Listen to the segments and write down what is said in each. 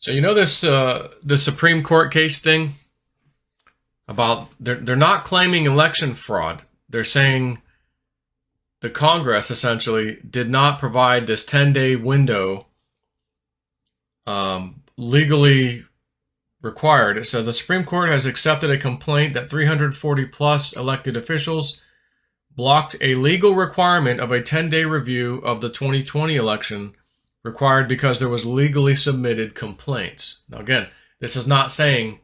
So you know this the Supreme Court case thing about they're not claiming election fraud. They're saying the Congress essentially did not provide this 10-day window legally required. It says the Supreme Court has accepted a complaint that 340 plus elected officials blocked a legal requirement of a 10-day review of the 2020 election required because there was legally submitted complaints. Now again, this is not saying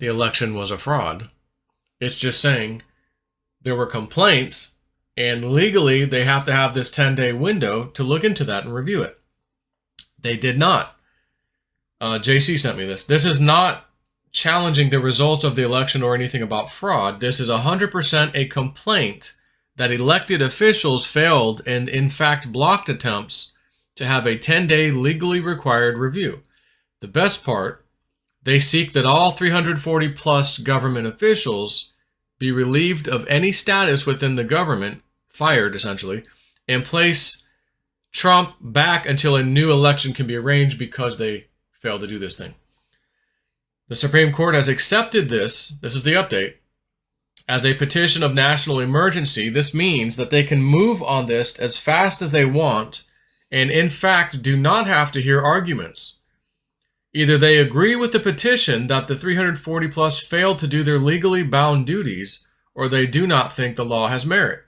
the election was a fraud. It's just saying there were complaints and legally they have to have this 10-day window to look into that and review it. They did not. JC sent me this. This is not challenging the results of the election or anything about fraud. This is 100% a complaint that elected officials failed and in fact blocked attempts to have a 10-day legally required review. The best part, they seek that all 340 plus government officials be relieved of any status within the government, fired essentially, and place Trump back until a new election can be arranged because they failed to do this thing. The Supreme Court has accepted this is the update, as a petition of national emergency. This means that they can move on this as fast as they want and in fact do not have to hear arguments. Either they agree with the petition that the 340 plus failed to do their legally bound duties, or they do not think the law has merit.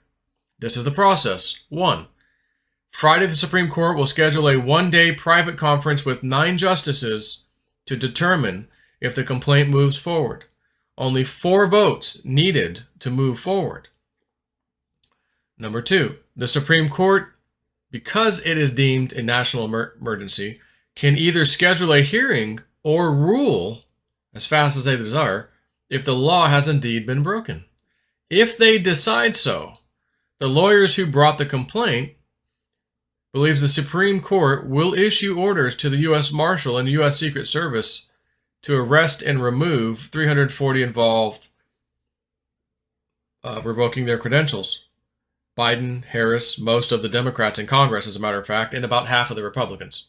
This is the process. 1. Friday, the Supreme Court will schedule a one-day private conference with 9 justices to determine if the complaint moves forward. Only 4 votes needed to move forward. Number 2, the Supreme Court, because it is deemed a national emergency, can either schedule a hearing or rule as fast as they desire if the law has indeed been broken. If they decide so, the lawyers who brought the complaint believes the Supreme Court will issue orders to the U.S. Marshal and U.S. Secret Service to arrest and remove 340 involved, revoking their credentials. Biden, Harris, most of the Democrats in Congress, as a matter of fact, and about half of the Republicans.